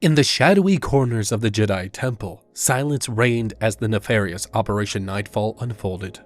In the shadowy corners of the Jedi Temple, silence reigned as the nefarious Operation Nightfall unfolded.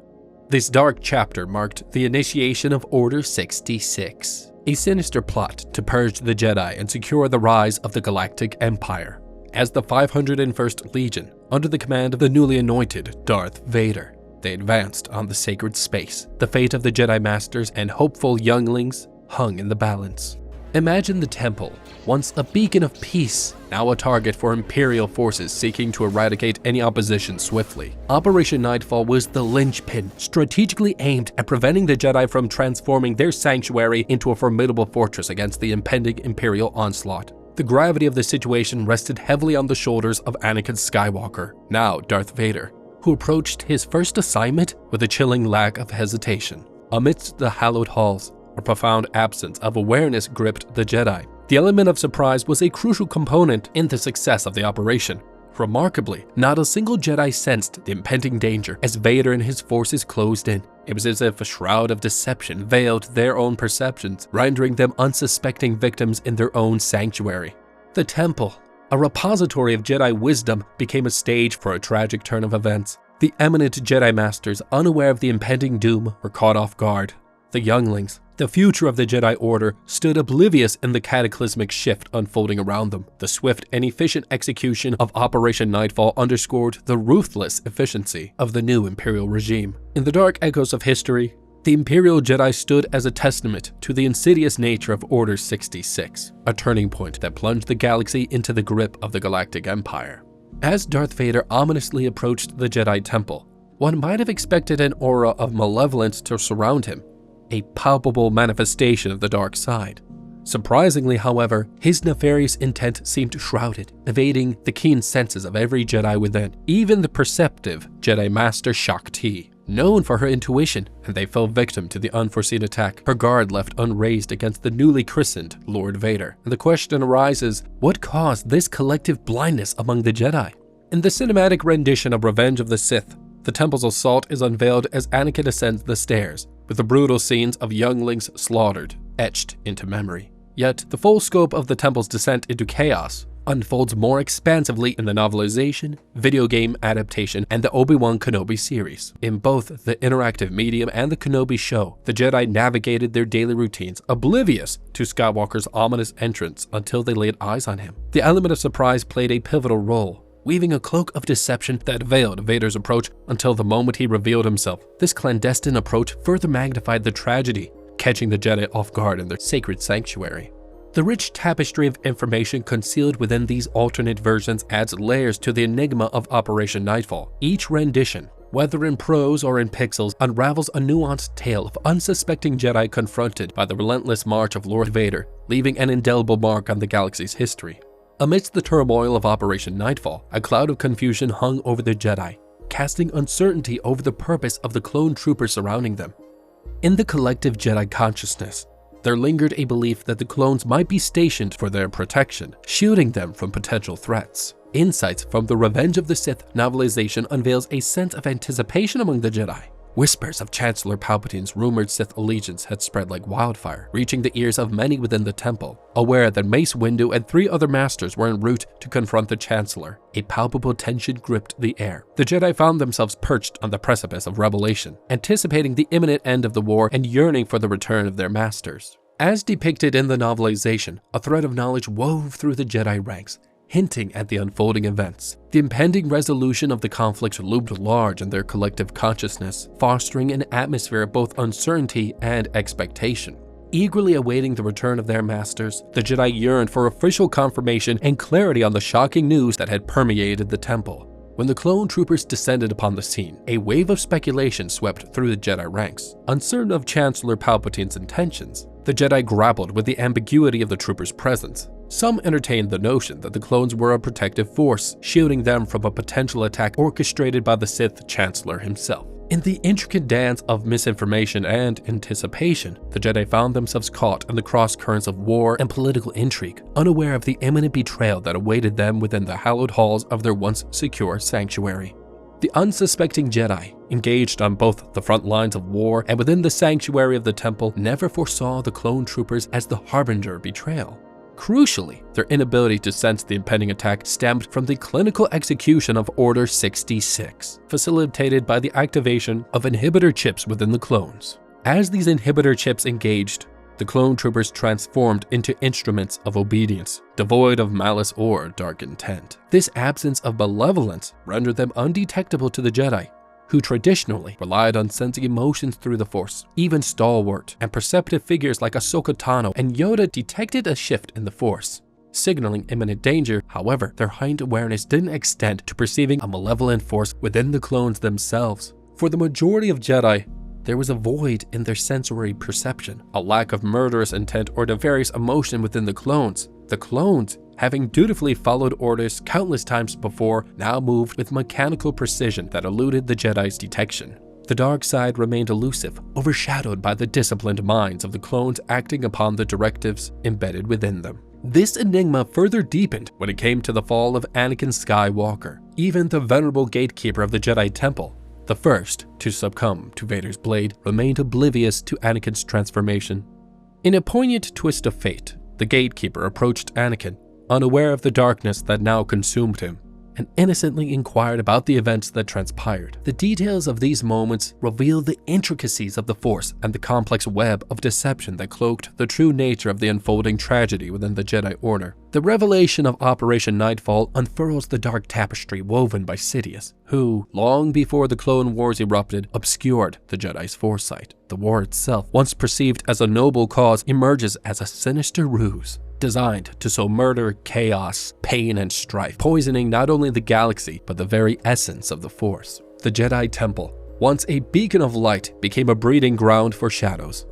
This dark chapter marked the initiation of Order 66, a sinister plot to purge the Jedi and secure the rise of the Galactic Empire. As the 501st Legion, under the command of the newly anointed Darth Vader, they advanced on the sacred space. The fate of the Jedi Masters and hopeful younglings hung in the balance. Imagine the temple, once a beacon of peace, now a target for Imperial forces seeking to eradicate any opposition swiftly. Operation Nightfall was the linchpin, strategically aimed at preventing the Jedi from transforming their sanctuary into a formidable fortress against the impending Imperial onslaught. The gravity of the situation rested heavily on the shoulders of Anakin Skywalker, now Darth Vader, who approached his first assignment with a chilling lack of hesitation. Amidst the hallowed halls, a profound absence of awareness gripped the Jedi. The element of surprise was a crucial component in the success of the operation. Remarkably, not a single Jedi sensed the impending danger as Vader and his forces closed in. It was as if a shroud of deception veiled their own perceptions, rendering them unsuspecting victims in their own sanctuary. The temple, a repository of Jedi wisdom, became a stage for a tragic turn of events. The eminent Jedi Masters, unaware of the impending doom, were caught off guard. The younglings, the future of the Jedi Order, stood oblivious in the cataclysmic shift unfolding around them. The swift and efficient execution of Operation Nightfall underscored the ruthless efficiency of the new Imperial regime. In the dark echoes of history, the Imperial Jedi stood as a testament to the insidious nature of Order 66, a turning point that plunged the galaxy into the grip of the Galactic Empire. As Darth Vader ominously approached the Jedi Temple, one might have expected an aura of malevolence to surround him, a palpable manifestation of the dark side. Surprisingly, however, his nefarious intent seemed shrouded, evading the keen senses of every Jedi within, even the perceptive Jedi Master Shaak Ti. Known for her intuition, and they fell victim to the unforeseen attack, her guard left unraised against the newly christened Lord Vader. And the question arises, what caused this collective blindness among the Jedi? In the cinematic rendition of Revenge of the Sith, the temple's assault is unveiled as Anakin ascends the stairs, with the brutal scenes of younglings slaughtered etched into memory. Yet, the full scope of the temple's descent into chaos unfolds more expansively in the novelization, video game adaptation, and the Obi-Wan Kenobi series. In both the interactive medium and the Kenobi show, the Jedi navigated their daily routines, oblivious to Skywalker's ominous entrance until they laid eyes on him. The element of surprise played a pivotal role, weaving a cloak of deception that veiled Vader's approach until the moment he revealed himself. This clandestine approach further magnified the tragedy, catching the Jedi off guard in their sacred sanctuary. The rich tapestry of information concealed within these alternate versions adds layers to the enigma of Operation Nightfall. Each rendition, whether in prose or in pixels, unravels a nuanced tale of unsuspecting Jedi confronted by the relentless march of Lord Vader, leaving an indelible mark on the galaxy's history. Amidst the turmoil of Operation Nightfall, a cloud of confusion hung over the Jedi, casting uncertainty over the purpose of the clone troopers surrounding them. In the collective Jedi consciousness, there lingered a belief that the clones might be stationed for their protection, shielding them from potential threats. Insights from the Revenge of the Sith novelization unveils a sense of anticipation among the Jedi. Whispers of Chancellor Palpatine's rumored Sith allegiance had spread like wildfire, reaching the ears of many within the temple. Aware that Mace Windu and 3 other masters were en route to confront the Chancellor, a palpable tension gripped the air. The Jedi found themselves perched on the precipice of revelation, anticipating the imminent end of the war and yearning for the return of their masters. As depicted in the novelization, a thread of knowledge wove through the Jedi ranks, hinting at the unfolding events. The impending resolution of the conflict loomed large in their collective consciousness, fostering an atmosphere of both uncertainty and expectation. Eagerly awaiting the return of their masters, the Jedi yearned for official confirmation and clarity on the shocking news that had permeated the temple. When the clone troopers descended upon the scene, a wave of speculation swept through the Jedi ranks. Uncertain of Chancellor Palpatine's intentions, the Jedi grappled with the ambiguity of the troopers' presence. Some entertained the notion that the clones were a protective force, shielding them from a potential attack orchestrated by the Sith Chancellor himself. In the intricate dance of misinformation and anticipation, the Jedi found themselves caught in the cross-currents of war and political intrigue, unaware of the imminent betrayal that awaited them within the hallowed halls of their once secure sanctuary. The unsuspecting Jedi, engaged on both the front lines of war and within the sanctuary of the temple, never foresaw the clone troopers as the harbinger of betrayal. Crucially, their inability to sense the impending attack stemmed from the clinical execution of Order 66, facilitated by the activation of inhibitor chips within the clones. As these inhibitor chips engaged, the clone troopers transformed into instruments of obedience, devoid of malice or dark intent. This absence of malevolence rendered them undetectable to the Jedi, who traditionally relied on sensing emotions through the Force. Even stalwart and perceptive figures like Ahsoka Tano and Yoda detected a shift in the Force, signaling imminent danger. However, their heightened awareness didn't extend to perceiving a malevolent force within the clones themselves. For the majority of Jedi, there was a void in their sensory perception, a lack of murderous intent or nefarious emotion within the clones. The clones, having dutifully followed orders countless times before, now moved with mechanical precision that eluded the Jedi's detection. The dark side remained elusive, overshadowed by the disciplined minds of the clones acting upon the directives embedded within them. This enigma further deepened when it came to the fall of Anakin Skywalker. Even the venerable gatekeeper of the Jedi Temple, the first to succumb to Vader's blade, remained oblivious to Anakin's transformation. In a poignant twist of fate, the gatekeeper approached Anakin, unaware of the darkness that now consumed him, and innocently inquired about the events that transpired. The details of these moments reveal the intricacies of the Force and the complex web of deception that cloaked the true nature of the unfolding tragedy within the Jedi Order. The revelation of Operation Nightfall unfurls the dark tapestry woven by Sidious, who, long before the Clone Wars erupted, obscured the Jedi's foresight. The war itself, once perceived as a noble cause, emerges as a sinister ruse, designed to sow murder, chaos, pain, and strife, poisoning not only the galaxy, but the very essence of the Force. The Jedi Temple, once a beacon of light, became a breeding ground for shadows.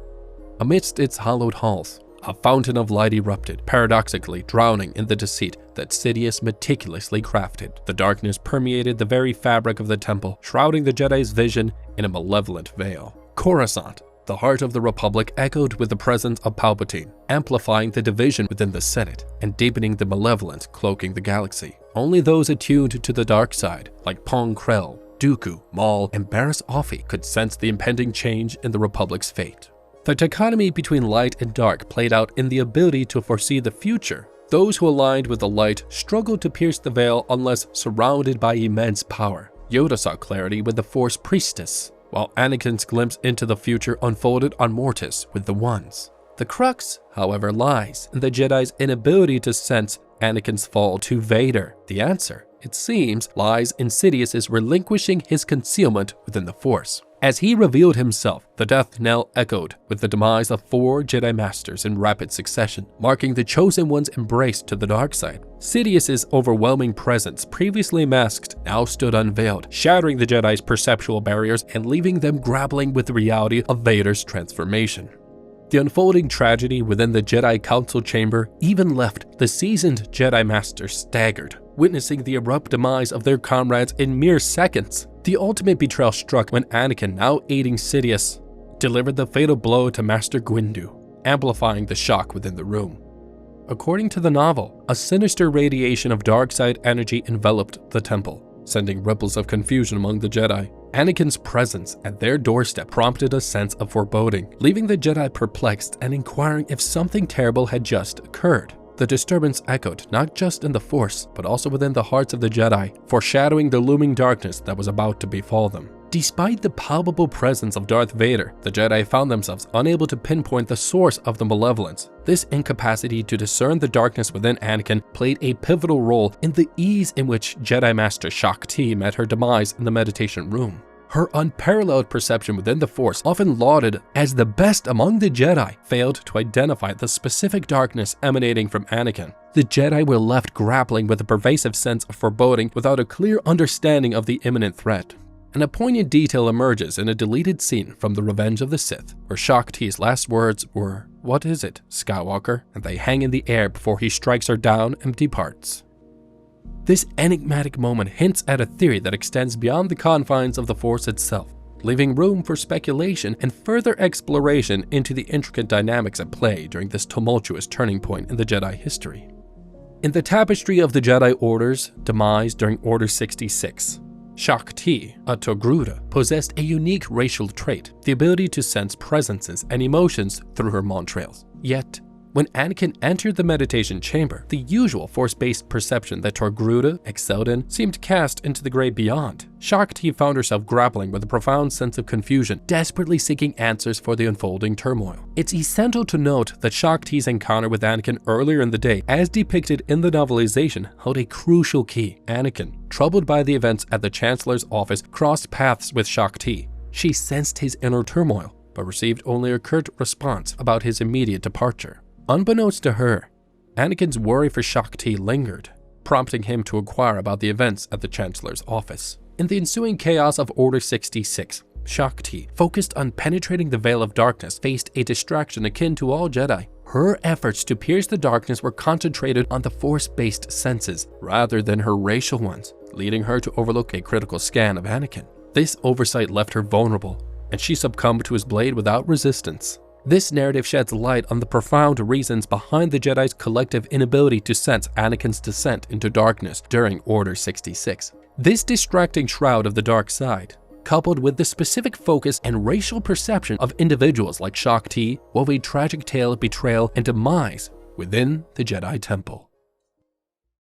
Amidst its hallowed halls, a fountain of light erupted, paradoxically drowning in the deceit that Sidious meticulously crafted. The darkness permeated the very fabric of the temple, shrouding the Jedi's vision in a malevolent veil. Coruscant, the heart of the Republic, echoed with the presence of Palpatine, amplifying the division within the Senate and deepening the malevolence cloaking the galaxy. Only those attuned to the dark side, like Pong Krell, Dooku, Maul, and Barriss Offee, could sense the impending change in the Republic's fate. The dichotomy between light and dark played out in the ability to foresee the future. Those who aligned with the light struggled to pierce the veil unless surrounded by immense power. Yoda saw clarity with the Force Priestess, while Anakin's glimpse into the future unfolded on Mortis with the Ones. The crux, however, lies in the Jedi's inability to sense Anakin's fall to Vader. The answer, it seems, lies in Sidious's relinquishing his concealment within the Force. As he revealed himself, the death knell echoed with the demise of 4 Jedi Masters in rapid succession, marking the Chosen One's embrace to the dark side. Sidious's overwhelming presence, previously masked, now stood unveiled, shattering the Jedi's perceptual barriers and leaving them grappling with the reality of Vader's transformation. The unfolding tragedy within the Jedi Council chamber even left the seasoned Jedi Masters staggered, witnessing the abrupt demise of their comrades in mere seconds. The ultimate betrayal struck when Anakin, now aiding Sidious, delivered the fatal blow to Master Windu, amplifying the shock within the room. According to the novel, a sinister radiation of Darkside energy enveloped the temple, sending ripples of confusion among the Jedi. Anakin's presence at their doorstep prompted a sense of foreboding, leaving the Jedi perplexed and inquiring if something terrible had just occurred. The disturbance echoed not just in the Force, but also within the hearts of the Jedi, foreshadowing the looming darkness that was about to befall them. Despite the palpable presence of Darth Vader, the Jedi found themselves unable to pinpoint the source of the malevolence. This incapacity to discern the darkness within Anakin played a pivotal role in the ease in which Jedi Master Shaak Ti met her demise in the meditation room. Her unparalleled perception within the Force, often lauded as the best among the Jedi, failed to identify the specific darkness emanating from Anakin. The Jedi were left grappling with a pervasive sense of foreboding without a clear understanding of the imminent threat. And a poignant detail emerges in a deleted scene from The Revenge of the Sith, where Shaak Ti's last words were, "What is it, Skywalker?" and they hang in the air before he strikes her down and departs. This enigmatic moment hints at a theory that extends beyond the confines of the Force itself, leaving room for speculation and further exploration into the intricate dynamics at play during this tumultuous turning point in the Jedi history. In the tapestry of the Jedi Order's demise during Order 66, Shaak Ti, a Togruta, possessed a unique racial trait, the ability to sense presences and emotions through her montrails. Yet, When Anakin entered the meditation chamber, the usual Force-based perception that Togruta excelled in seemed cast into the great beyond. Shaak Ti found herself grappling with a profound sense of confusion, desperately seeking answers for the unfolding turmoil. It's essential to note that Shaak Ti's encounter with Anakin earlier in the day, as depicted in the novelization, held a crucial key. Anakin, troubled by the events at the Chancellor's office, crossed paths with Shaak Ti. She sensed his inner turmoil, but received only a curt response about his immediate departure. Unbeknownst to her, Anakin's worry for Shaak Ti lingered, prompting him to inquire about the events at the Chancellor's office. In the ensuing chaos of Order 66, Shaak Ti, focused on penetrating the veil of darkness, faced a distraction akin to all Jedi. Her efforts to pierce the darkness were concentrated on the Force-based senses rather than her racial ones, leading her to overlook a critical scan of Anakin. This oversight left her vulnerable, and she succumbed to his blade without resistance. This narrative sheds light on the profound reasons behind the Jedi's collective inability to sense Anakin's descent into darkness during Order 66. This distracting shroud of the dark side, coupled with the specific focus and racial perception of individuals like Shaak Ti, wove a tragic tale of betrayal and demise within the Jedi Temple.